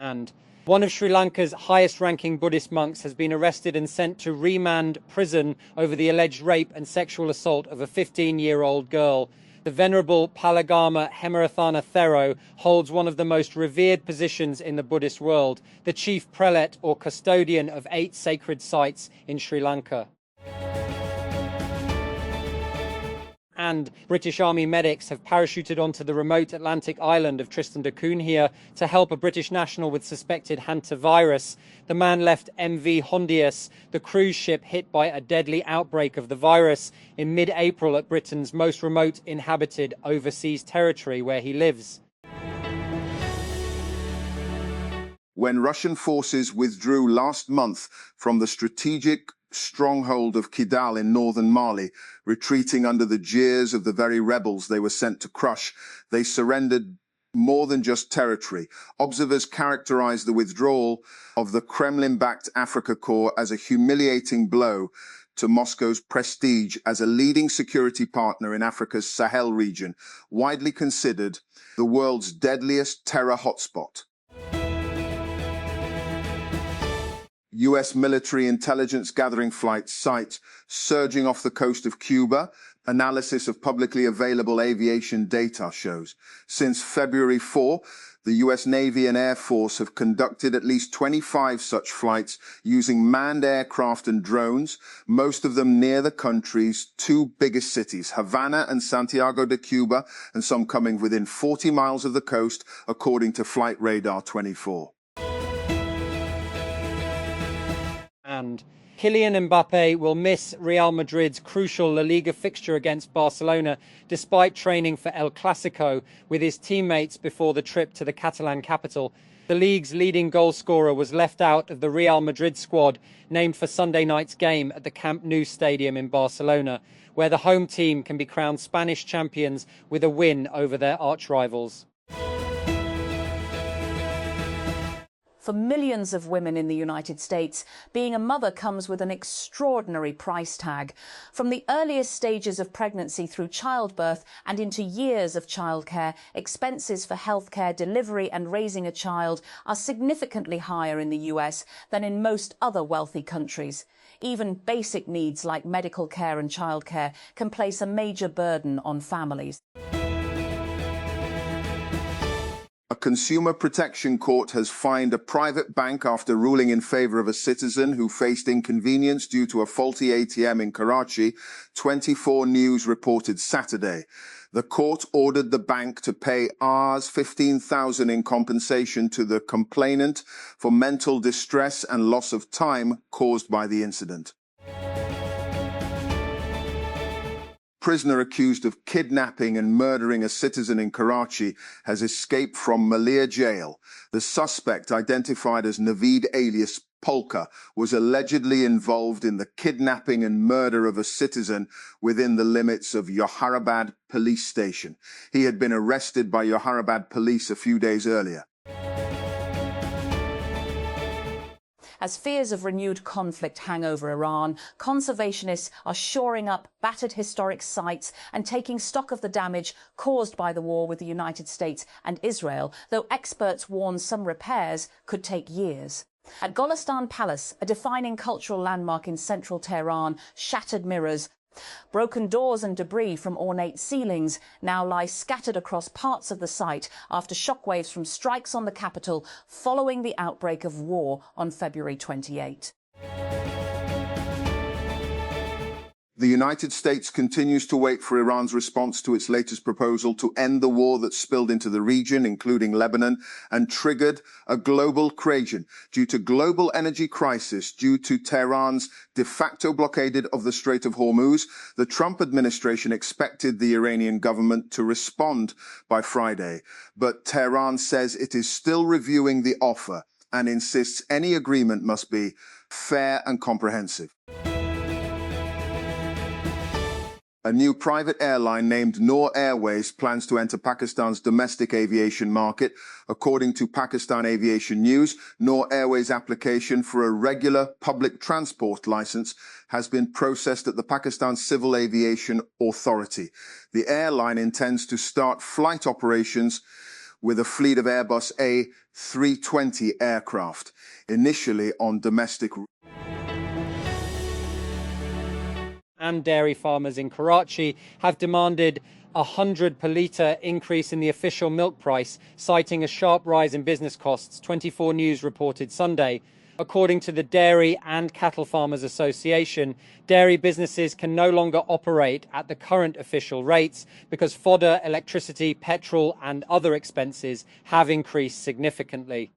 And one of Sri Lanka's highest-ranking Buddhist monks has been arrested and sent to remand prison over the alleged rape and sexual assault of a 15-year-old girl. The Venerable Palagama Hemerathana Thero holds one of the most revered positions in the Buddhist world, the chief prelate or custodian of 8 sacred sites in Sri Lanka. And British Army medics have parachuted onto the remote Atlantic island of Tristan da Cunha to help a British national with suspected hantavirus. The man left MV Hondius, the cruise ship hit by a deadly outbreak of the virus in mid-April at Britain's most remote inhabited overseas territory where he lives. When Russian forces withdrew last month from the strategic stronghold of Kidal in northern Mali, retreating under the jeers of the very rebels they were sent to crush, they surrendered more than just territory. Observers characterized the withdrawal of the Kremlin-backed Africa Corps as a humiliating blow to Moscow's prestige as a leading security partner in Africa's Sahel region, widely considered the world's deadliest terror hotspot. U.S. military intelligence gathering flights cite surging off the coast of Cuba. Analysis of publicly available aviation data shows. Since February 4, the U.S. Navy and Air Force have conducted at least 25 such flights using manned aircraft and drones, most of them near the country's 2 biggest cities, Havana and Santiago de Cuba, and some coming within 40 miles of the coast, according to Flight Radar 24. And Kylian Mbappe will miss Real Madrid's crucial La Liga fixture against Barcelona despite training for El Clasico with his teammates before the trip to the Catalan capital. The league's leading goal scorer was left out of the Real Madrid squad named for Sunday night's game at the Camp Nou stadium in Barcelona, where the home team can be crowned Spanish champions with a win over their arch-rivals. For millions of women in the United States, being a mother comes with an extraordinary price tag. From the earliest stages of pregnancy through childbirth and into years of childcare, expenses for healthcare, delivery and raising a child are significantly higher in the US than in most other wealthy countries. Even basic needs like medical care and childcare can place a major burden on families. A consumer protection court has fined a private bank after ruling in favor of a citizen who faced inconvenience due to a faulty ATM in Karachi, 24 News reported Saturday. The court ordered the bank to pay Rs. 15,000 in compensation to the complainant for mental distress and loss of time caused by the incident. Prisoner accused of kidnapping and murdering a citizen in Karachi has escaped from Malia jail. The suspect, identified as Naveed alias Polka, was allegedly involved in the kidnapping and murder of a citizen within the limits of Yoharabad police station. He had been arrested by Yoharabad police a few days earlier. As fears of renewed conflict hang over Iran, conservationists are shoring up battered historic sites and taking stock of the damage caused by the war with the United States and Israel, though experts warn some repairs could take years. At Golestan Palace, a defining cultural landmark in central Tehran, shattered mirrors, broken doors and debris from ornate ceilings now lie scattered across parts of the site after shockwaves from strikes on the capital following the outbreak of war on February 28. The United States continues to wait for Iran's response to its latest proposal to end the war that spilled into the region, including Lebanon, and triggered a global creation due to global energy crisis due to Tehran's de facto blockade of the Strait of Hormuz. The Trump administration expected the Iranian government to respond by Friday, but Tehran says it is still reviewing the offer and insists any agreement must be fair and comprehensive. A new private airline named Noor Airways plans to enter Pakistan's domestic aviation market. According to Pakistan Aviation News, Noor Airways' application for a regular public transport license has been processed at the Pakistan Civil Aviation Authority. The airline intends to start flight operations with a fleet of Airbus A320 aircraft, initially on domestic. And dairy farmers in Karachi have demanded a 100 per litre increase in the official milk price, citing a sharp rise in business costs, 24 News reported Sunday. According to the Dairy and Cattle Farmers Association, dairy businesses can no longer operate at the current official rates because fodder, electricity, petrol and other expenses have increased significantly.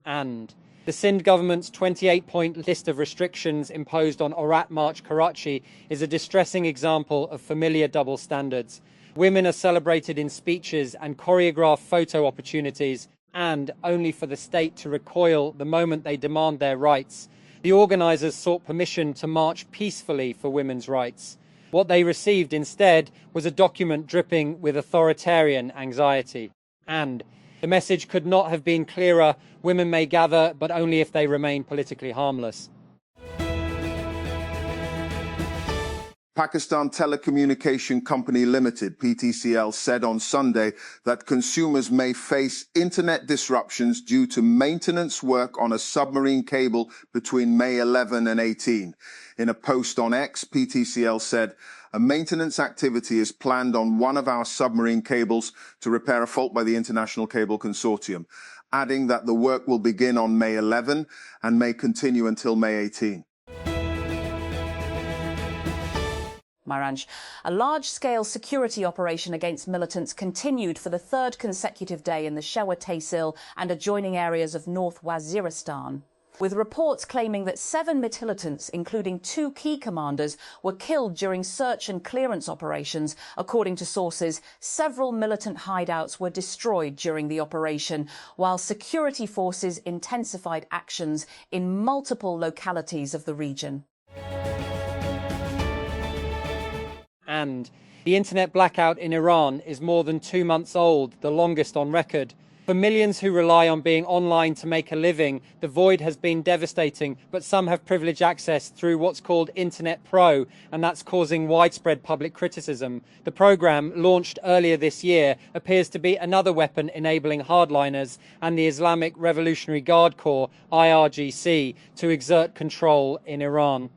And the Sindh government's 28-point list of restrictions imposed on Aurat March Karachi is a distressing example of familiar double standards. Women are celebrated in speeches and choreographed photo opportunities, and only for the state to recoil the moment they demand their rights. The organisers sought permission to march peacefully for women's rights. What they received instead was a document dripping with authoritarian anxiety. And the message could not have been clearer: women may gather, but only if they remain politically harmless. Pakistan Telecommunication Company Limited, PTCL, said on Sunday that consumers may face internet disruptions due to maintenance work on a submarine cable between May 11 and 18. In a post on X, PTCL said, "A maintenance activity is planned on one of our submarine cables to repair a fault by the International Cable Consortium," adding that the work will begin on May 11 and may continue until May 18. Maranj. A large-scale security operation against militants continued for the third consecutive day in the Shewa Tehsil and adjoining areas of North Waziristan, with reports claiming that 7 militants, including 2 key commanders, were killed during search and clearance operations. According to sources, several militant hideouts were destroyed during the operation, while security forces intensified actions in multiple localities of the region. And the internet blackout in Iran is more than 2 months old, the longest on record. For millions who rely on being online to make a living, the void has been devastating, but some have privileged access through what's called Internet Pro, and that's causing widespread public criticism. The program, launched earlier this year, appears to be another weapon enabling hardliners and the Islamic Revolutionary Guard Corps, IRGC, to exert control in Iran.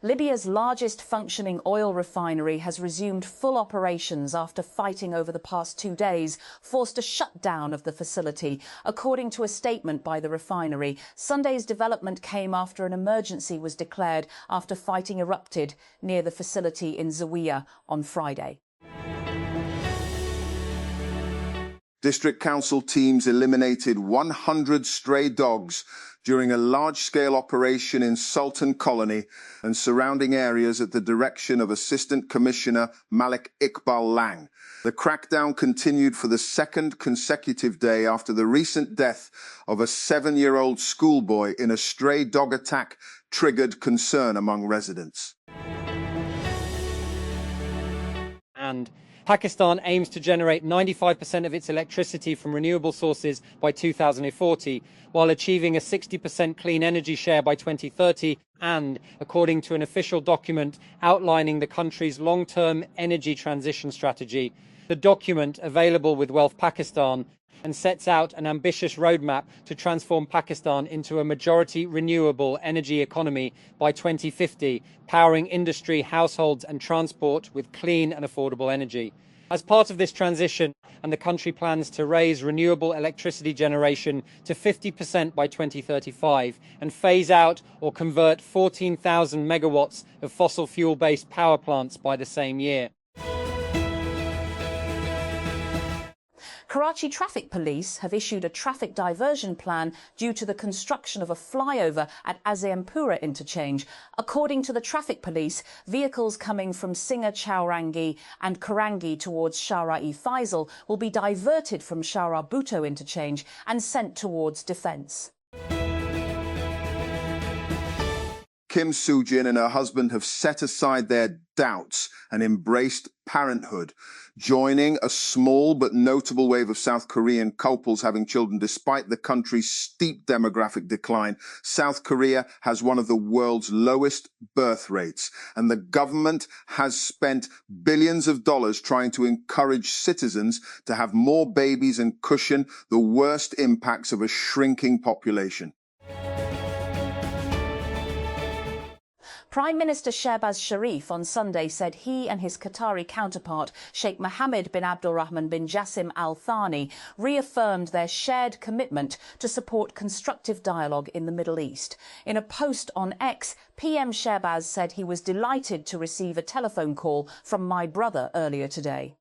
Libya's largest functioning oil refinery has resumed full operations after fighting over the past 2 days forced a shutdown of the facility. According to a statement by the refinery, Sunday's development came after an emergency was declared after fighting erupted near the facility in Zawiya on Friday. District Council teams eliminated 100 stray dogs during a large-scale operation in Sultan Colony and surrounding areas at the direction of Assistant Commissioner Malik Iqbal Lang. The crackdown continued for the second consecutive day after the recent death of a 7-year-old schoolboy in a stray dog attack triggered concern among residents. And Pakistan aims to generate 95% of its electricity from renewable sources by 2040, while achieving a 60% clean energy share by 2030, and, according to an official document outlining the country's long-term energy transition strategy. The document, available with Wealth Pakistan, and sets out an ambitious roadmap to transform Pakistan into a majority renewable energy economy by 2050, powering industry, households and transport with clean and affordable energy. As part of this transition, and the country plans to raise renewable electricity generation to 50% by 2035 and phase out or convert 14,000 megawatts of fossil fuel-based power plants by the same year. Karachi Traffic Police have issued a traffic diversion plan due to the construction of a flyover at Azaimpura interchange. According to the Traffic Police, vehicles coming from Singa Chowrangi and Karangi towards Shara-e-Faisal will be diverted from Shara Bhutto interchange and sent towards Defence. Kim Soo-jin and her husband have set aside their doubts and embraced parenthood, joining a small but notable wave of South Korean couples having children despite the country's steep demographic decline. South Korea has one of the world's lowest birth rates, and the government has spent billions of dollars trying to encourage citizens to have more babies and cushion the worst impacts of a shrinking population. Prime Minister Shehbaz Sharif on Sunday said he and his Qatari counterpart, Sheikh Mohammed bin Abdulrahman bin Jassim Al Thani, reaffirmed their shared commitment to support constructive dialogue in the Middle East. In a post on X, PM Shehbaz said he was delighted to receive a telephone call from my brother earlier today.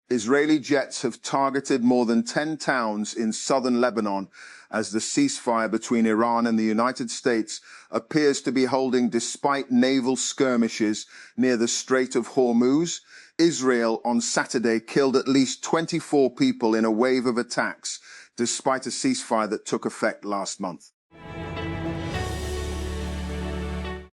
Israeli jets have targeted more than 10 towns in southern Lebanon as the ceasefire between Iran and the United States appears to be holding despite naval skirmishes near the Strait of Hormuz. Israel on Saturday killed at least 24 people in a wave of attacks, despite a ceasefire that took effect last month.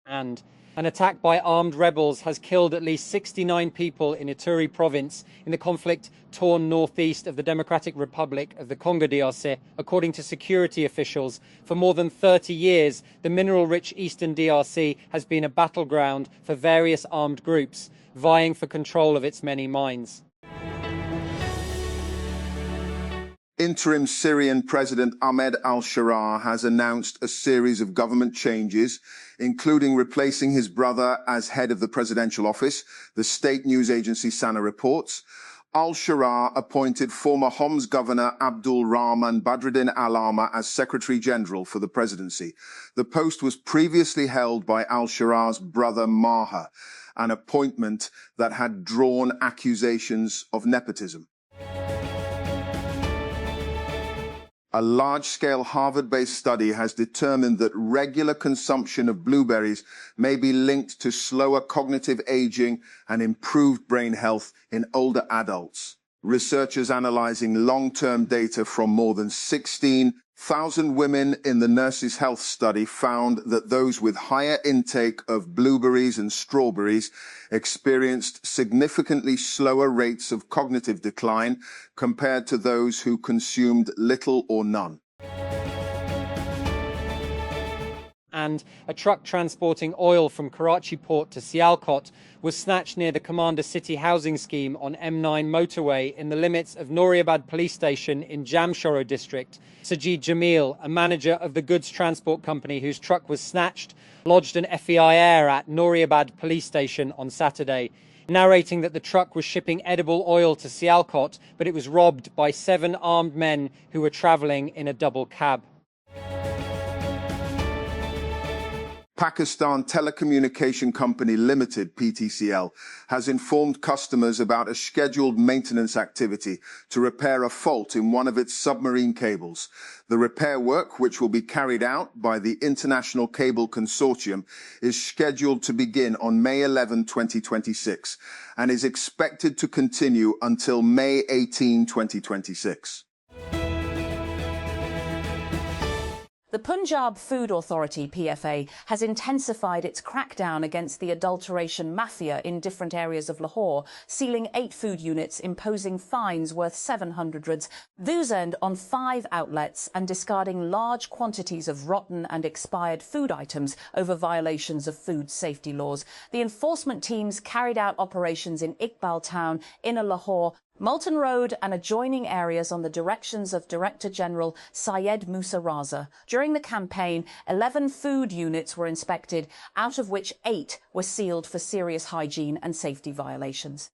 And an attack by armed rebels has killed at least 69 people in Ituri province in the conflict-torn northeast of the Democratic Republic of the Congo DRC, according to security officials. For more than 30 years, the mineral-rich eastern DRC has been a battleground for various armed groups, vying for control of its many mines. Interim Syrian President Ahmed al-Sharaa has announced a series of government changes, including replacing his brother as head of the presidential office, the state news agency Sana reports. Al-Sharaa appointed former Homs governor Abdul Rahman Badruddin Al-Ama as Secretary General for the presidency. The post was previously held by al-Sharaa's brother Maher, an appointment that had drawn accusations of nepotism. A large-scale Harvard-based study has determined that regular consumption of blueberries may be linked to slower cognitive aging and improved brain health in older adults. Researchers analyzing long-term data from more than 16,000 women in the Nurses' Health study found that those with higher intake of blueberries and strawberries experienced significantly slower rates of cognitive decline compared to those who consumed little or none. And a truck transporting oil from Karachi port to Sialkot was snatched near the Commander City housing scheme on M9 motorway in the limits of Nooriabad police station in Jamshoro district. Sajid Jamil, a manager of the goods transport company whose truck was snatched, lodged an FEIR at Nooriabad police station on Saturday, narrating that the truck was shipping edible oil to Sialkot, but it was robbed by 7 armed men who were travelling in a double cab. Pakistan Telecommunication Company Limited, PTCL, has informed customers about a scheduled maintenance activity to repair a fault in one of its submarine cables. The repair work, which will be carried out by the International Cable Consortium, is scheduled to begin on May 11, 2026, and is expected to continue until May 18, 2026. The Punjab Food Authority, PFA, has intensified its crackdown against the adulteration mafia in different areas of Lahore, sealing 8 food units, imposing fines worth 700 rands on 5 outlets and discarding large quantities of rotten and expired food items over violations of food safety laws. The enforcement teams carried out operations in Iqbal Town, Inner Lahore, Moulton Road and adjoining areas on the directions of Director General Syed Musa Raza. During the campaign, 11 food units were inspected, out of which 8 were sealed for serious hygiene and safety violations.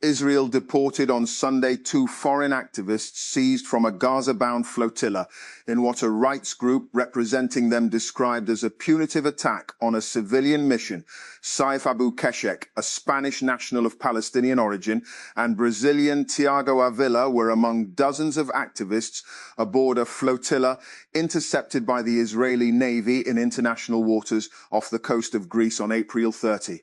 Israel deported on Sunday 2 foreign activists seized from a Gaza-bound flotilla in what a rights group representing them described as a punitive attack on a civilian mission. Saif Abu Keshek, a Spanish national of Palestinian origin, and Brazilian Tiago Avila were among dozens of activists aboard a flotilla intercepted by the Israeli Navy in international waters off the coast of Greece on April 30.